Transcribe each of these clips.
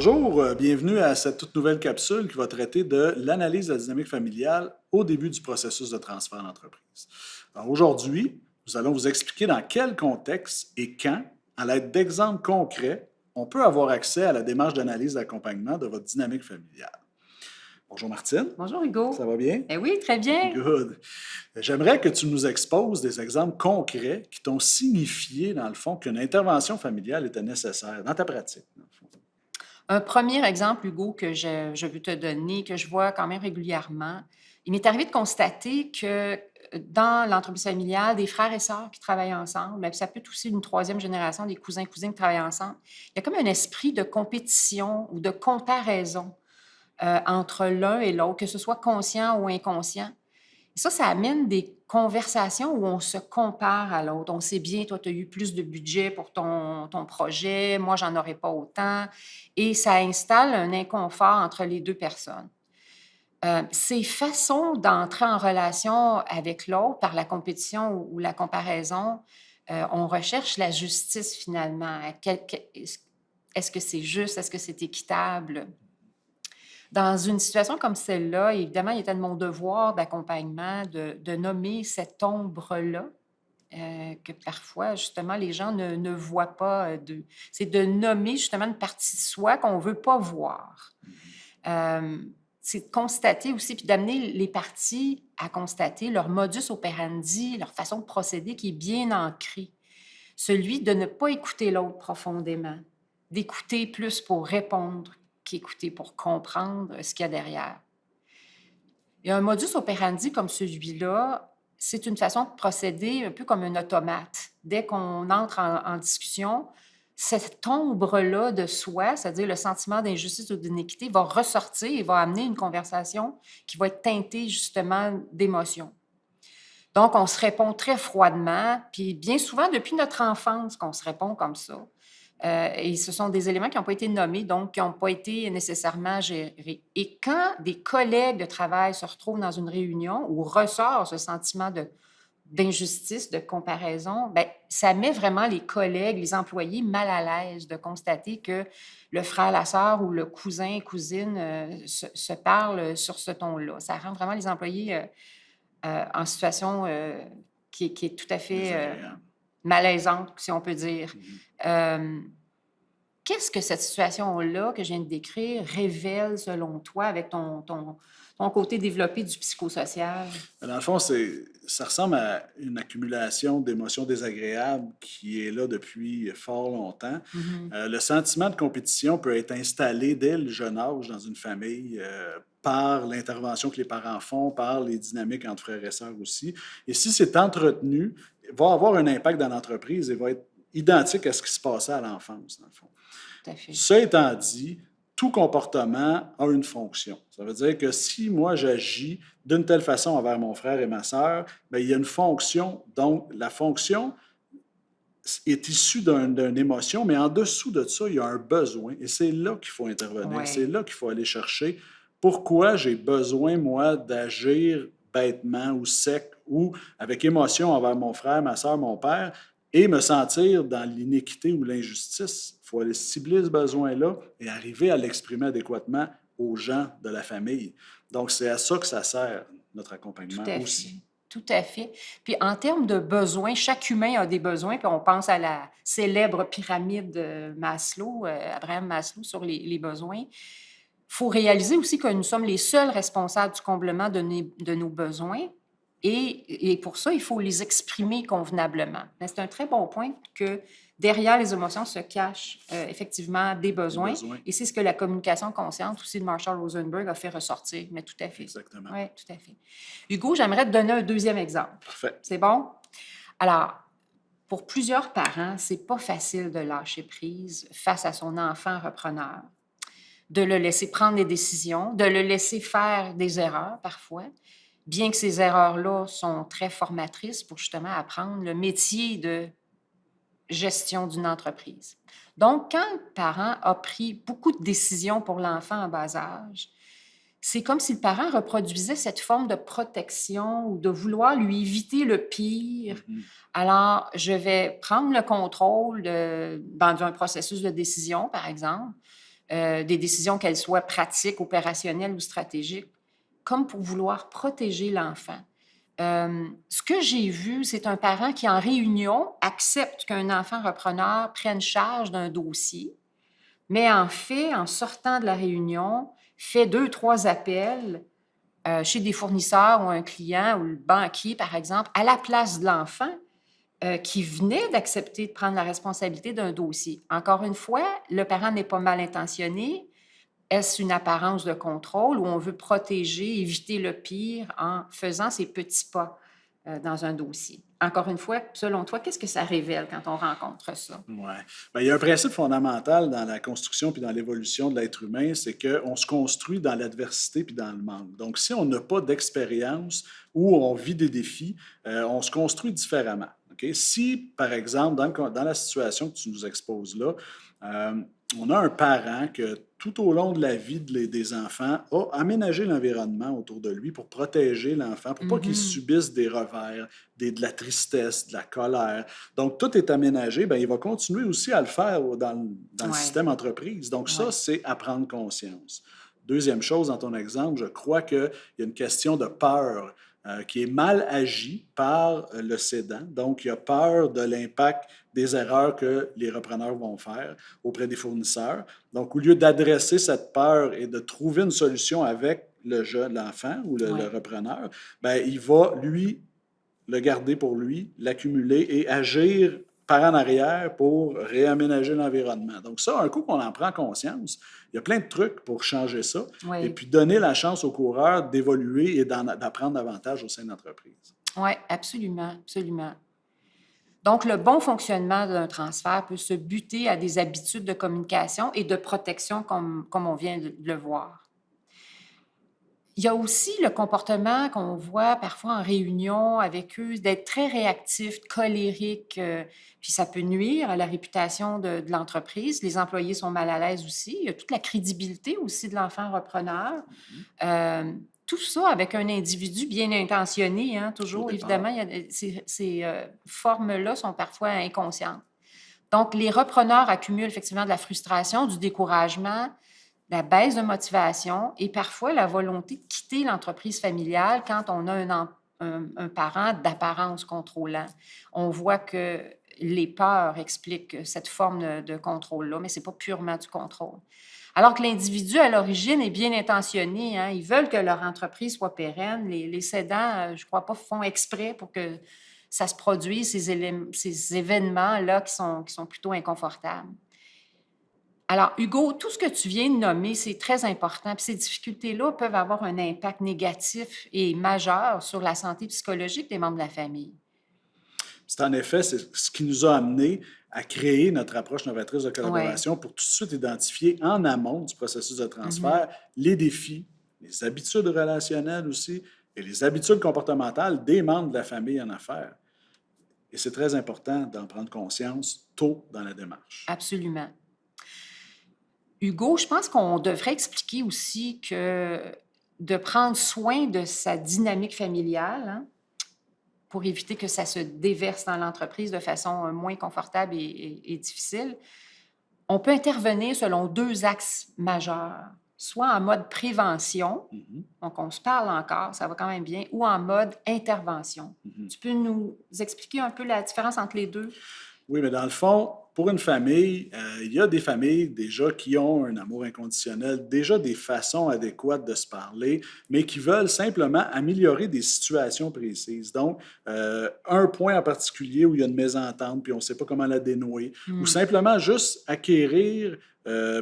Bonjour, bienvenue à cette toute nouvelle capsule qui va traiter de l'analyse de la dynamique familiale au début du processus de transfert d'entreprise. Alors aujourd'hui, nous allons vous expliquer dans quel contexte et quand, à l'aide d'exemples concrets, on peut avoir accès à la démarche d'analyse d'accompagnement de votre dynamique familiale. Bonjour Martine, Bonjour ça Hugo. va bien? Eh oui, très bien. Good. J'aimerais que tu nous exposes des exemples concrets qui t'ont signifié, dans le fond, qu'une intervention familiale était nécessaire dans ta pratique. Dans le fond. Un premier exemple, Hugo, que je veux te donner, que je vois quand même régulièrement. Il m'est arrivé de constater que dans l'entreprise familiale, des frères et sœurs qui travaillent ensemble, mais ça peut être aussi une troisième génération, des cousins, cousines qui travaillent ensemble. Il y a comme un esprit de compétition ou de comparaison entre l'un et l'autre, que ce soit conscient ou inconscient. Et ça amène des conversations où on se compare à l'autre. On sait bien, toi, tu as eu plus de budget pour ton projet, moi, j'en aurais pas autant. Et ça installe un inconfort entre les deux personnes. Ces façons d'entrer en relation avec l'autre par la compétition ou la comparaison, on recherche la justice finalement. Est-ce que c'est juste? Est-ce que c'est équitable? Dans une situation comme celle-là, évidemment, il était de mon devoir d'accompagnement de nommer cette ombre-là, que parfois, justement, les gens ne voient pas. C'est de nommer justement une partie de soi qu'on ne veut pas voir. C'est de constater aussi, puis d'amener les parties à constater leur modus operandi, leur façon de procéder qui est bien ancrée. Celui de ne pas écouter l'autre profondément, d'écouter plus pour répondre qu'écouter pour comprendre ce qu'il y a derrière. Et un modus operandi comme celui-là, c'est une façon de procéder un peu comme un automate. Dès qu'on entre en discussion, cette ombre-là de soi, c'est-à-dire le sentiment d'injustice ou d'inéquité, va ressortir et va amener une conversation qui va être teintée justement d'émotions. Donc, on se répond très froidement, puis bien souvent, depuis notre enfance, qu'on se répond comme ça. Et ce sont des éléments qui n'ont pas été nommés, donc qui n'ont pas été nécessairement gérés. Et quand des collègues de travail se retrouvent dans une réunion où ressort ce sentiment d'injustice, de comparaison, bien, ça met vraiment les collègues, les employés mal à l'aise de constater que le frère, la sœur ou le cousin, cousine se parlent sur ce ton-là. Ça rend vraiment les employés en situation qui est tout à fait Désagréable. malaisante, si on peut dire. Mhm. Qu'est-ce que cette situation-là que je viens de décrire révèle selon toi avec ton côté développé du psychosocial? Dans le fond, ça ressemble à une accumulation d'émotions désagréables qui est là depuis fort longtemps. Mhm. Le sentiment de compétition peut être installé dès le jeune âge dans une famille par l'intervention que les parents font, par les dynamiques entre frères et sœurs aussi. Et si c'est entretenu, il va avoir un impact dans l'entreprise et va être identique à ce qui se passait à l'enfance, dans le fond. Tout à fait. Ça étant dit, tout comportement a une fonction. Ça veut dire que si moi j'agis d'une telle façon envers mon frère et ma sœur, bien, il y a une fonction. Donc, la fonction est issue d'une émotion, mais en dessous de ça, il y a un besoin. Et c'est là qu'il faut intervenir. C'est Oui. là qu'il faut aller chercher pourquoi j'ai besoin, moi, d'agir bêtement ou sec ou avec émotion envers mon frère, ma sœur, mon père, et me sentir dans l'iniquité ou l'injustice. Il faut aller cibler ce besoin-là et arriver à l'exprimer adéquatement aux gens de la famille. Donc, c'est à ça que ça sert, notre Tout accompagnement à fait. aussi. Tout à fait. Puis en termes de besoins, chaque humain a des besoins, puis on pense à la célèbre pyramide Maslow, Abraham Maslow, sur les besoins. Il faut réaliser aussi que nous sommes les seuls responsables du comblement de nos besoins. Et pour ça, il faut les exprimer convenablement. Mais c'est un très bon point que derrière les émotions se cachent effectivement des Des besoins. besoins, Et c'est ce que la communication consciente aussi de Marshall Rosenberg a fait ressortir. Mais tout à fait. exactement. Oui, tout à fait. Hugo, j'aimerais te donner un deuxième exemple. Parfait. C'est bon? Alors, pour plusieurs parents, c'est pas facile de lâcher prise face à son enfant repreneur, de le laisser prendre des décisions, de le laisser faire des erreurs parfois, bien que ces erreurs-là sont très formatrices pour justement apprendre le métier de gestion d'une entreprise. Donc, quand le parent a pris beaucoup de décisions pour l'enfant en bas âge, c'est comme si le parent reproduisait cette forme de protection ou de vouloir lui éviter le pire. Mhm. Alors, je vais prendre le contrôle dans un processus de décision, par exemple. des décisions qu'elles soient pratiques, opérationnelles ou stratégiques, comme pour vouloir protéger l'enfant. Ce que j'ai vu, c'est un parent qui, en réunion, accepte qu'un enfant repreneur prenne charge d'un dossier, mais en fait, en sortant de la réunion, fait 2, 3 appels chez des fournisseurs ou un client ou le banquier, par exemple, à la place de l'enfant qui venait d'accepter de prendre la responsabilité d'un dossier. Encore une fois, le parent n'est pas mal intentionné. Est-ce une apparence de contrôle où on veut protéger, éviter le pire en faisant ces petits pas dans un dossier? Encore une fois, selon toi, qu'est-ce que ça révèle quand on rencontre ça? Ouais. Ben, il y a un principe fondamental dans la construction puis dans l'évolution de l'être humain, c'est qu'on se construit dans l'adversité puis dans le manque. Donc, si on n'a pas d'expérience ou on vit des défis, on se construit différemment. OK? Si, par exemple, dans la situation que tu nous exposes là, euh, on a un parent que tout au long de la vie des enfants a aménagé l'environnement autour de lui pour protéger l'enfant, pour pas qu'il Mhm. subisse des revers, de la tristesse, de la colère. Donc, tout est aménagé, bien, il va continuer aussi à le faire dans le Oui, système entreprise. Donc, ça, oui. c'est à prendre conscience. Deuxième chose, dans ton exemple, je crois qu'il y a une question de peur qui est mal agie par le cédant. Donc, il a peur de l'impact des erreurs que les repreneurs vont faire auprès des fournisseurs. Donc, au lieu d'adresser cette peur et de trouver une solution avec l'enfant ou le Ouais. repreneur, ben, il va, lui, le garder pour lui, l'accumuler et agir par en arrière pour réaménager l'environnement. Donc ça, un coup qu'on en prend conscience, il y a plein de trucs pour changer ça et Oui, puis donner la chance aux coureurs d'évoluer et d'apprendre davantage au sein de l'entreprise. ouais, absolument, absolument. Donc, le bon fonctionnement d'un transfert peut se buter à des habitudes de communication et de protection, comme on vient de le voir. Il y a aussi le comportement qu'on voit parfois en réunion avec eux, d'être très réactif, colérique, puis ça peut nuire à la réputation de l'entreprise. Les employés sont mal à l'aise aussi. Il y a toute la crédibilité aussi de l'enfant repreneur. Mhm. Euh, Tout ça avec un individu bien intentionné, hein, Au toujours, évidemment, départ. ces formes-là sont parfois inconscientes. Donc, les repreneurs accumulent effectivement de la frustration, du découragement, la baisse de motivation et parfois la volonté de quitter l'entreprise familiale quand on a un parent d'apparence contrôlant. On voit que les peurs expliquent cette forme de contrôle-là, mais ce n'est pas purement du contrôle. Alors que l'individu, à l'origine, est bien intentionné. Hein. Ils veulent que leur entreprise soit pérenne. Les cédants, je ne crois pas, font exprès pour que ça se produise, ces événements-là qui sont plutôt inconfortables. Alors, Hugo, tout ce que tu viens de nommer, c'est très important. Puis ces difficultés-là peuvent avoir un impact négatif et majeur sur la santé psychologique des membres de la famille. C'est en effet ce qui nous a amené à créer notre approche novatrice de Oui. collaboration pour tout de suite identifier en amont du processus de Mhm. transfert les défis, les habitudes relationnelles aussi et les habitudes comportementales des membres de la famille en affaires. Et c'est très important d'en prendre conscience tôt dans la démarche. Absolument. Hugo, je pense qu'on devrait expliquer aussi que de prendre soin de sa dynamique familiale, hein, pour éviter que ça se déverse dans l'entreprise de façon moins confortable et difficile, on peut intervenir selon 2 axes majeurs, soit en mode prévention, Mhm, donc on se parle encore, ça va quand même bien, ou en mode intervention. mhm. Tu peux nous expliquer un peu la différence entre les deux? Oui, mais dans le fond, pour une famille, il y a des familles déjà qui ont un amour inconditionnel, déjà des façons adéquates de se parler, mais qui veulent simplement améliorer des situations précises. Donc, un point en particulier où il y a une mésentente, puis on ne sait pas comment la dénouer, ou Hmm. simplement juste acquérir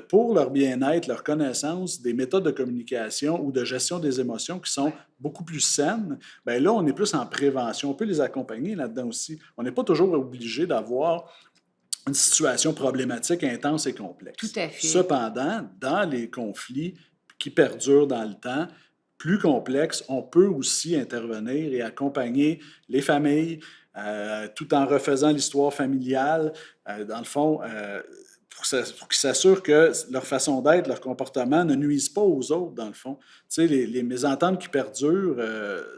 pour leur bien-être, leur connaissance, des méthodes de communication ou de gestion des émotions qui sont beaucoup plus saines. Bien là, on est plus en prévention. On peut les accompagner là-dedans aussi. On n'est pas toujours obligé d'avoir une situation problématique, intense et Tout complexe. à fait. Cependant, dans les conflits qui perdurent dans le temps, plus complexes, on peut aussi intervenir et accompagner les familles tout en refaisant l'histoire familiale, dans le fond, pour qu'ils s'assurent que leur façon d'être, leur comportement ne nuisent pas aux autres, dans le fond. Tu sais, les mésententes qui perdurent,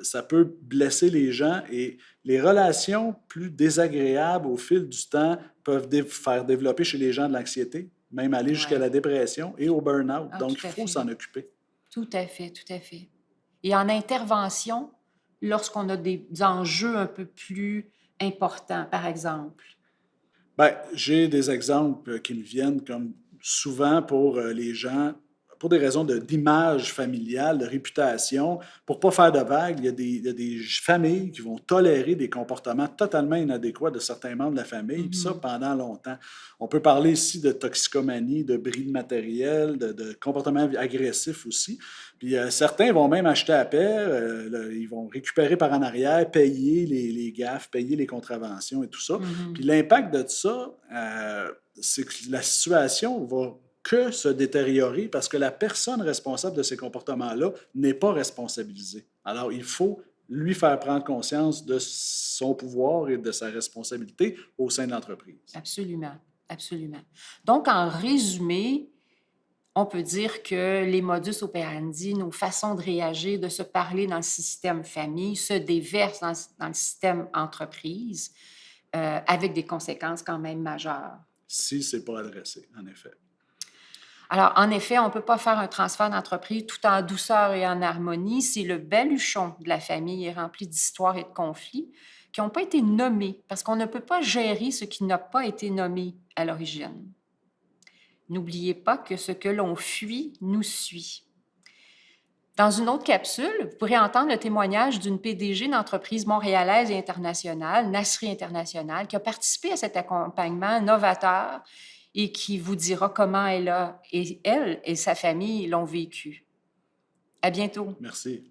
ça peut blesser les gens et les relations plus désagréables au fil du temps peuvent faire développer chez les gens de l'anxiété, même aller jusqu'à Ouais. la dépression et au burn-out. Ah, Donc, tout il à faut fait. s'en occuper. Tout à fait, tout à fait. Et en intervention, lorsqu'on a des enjeux un peu plus importants, par exemple. Bien, j'ai des exemples qui me viennent comme souvent pour les gens, pour des raisons d'image familiale, de réputation, pour ne pas faire de vagues, il y a des familles qui vont tolérer des comportements totalement inadéquats de certains membres de la famille, puis ça Mhm. pendant longtemps. On peut parler ici de toxicomanie, de bris de matériel, de comportements agressifs aussi. Puis certains vont même acheter à pair, ils vont récupérer par en arrière, payer les gaffes, payer les contraventions et tout ça. Puis Mhm. l'impact de ça, c'est que la situation va que se détériorer parce que la personne responsable de ces comportements-là n'est pas responsabilisée. Alors, il faut lui faire prendre conscience de son pouvoir et de sa responsabilité au sein de l'entreprise. Absolument, absolument. Donc, en résumé, on peut dire que les modus operandi, nos façons de réagir, de se parler dans le système famille, se déversent dans le système entreprise, avec des conséquences quand même majeures. Si ce n'est pas adressé, en effet. Alors, en effet, on ne peut pas faire un transfert d'entreprise tout en douceur et en harmonie si le baluchon de la famille est rempli d'histoires et de conflits qui n'ont pas été nommés, parce qu'on ne peut pas gérer ce qui n'a pas été nommé à l'origine. N'oubliez pas que ce que l'on fuit nous suit. Dans une autre capsule, vous pourrez entendre le témoignage d'une PDG d'entreprise montréalaise et internationale, Nasri International, qui a participé à cet accompagnement novateur et qui vous dira comment elle et sa famille l'ont vécu. À bientôt. Merci.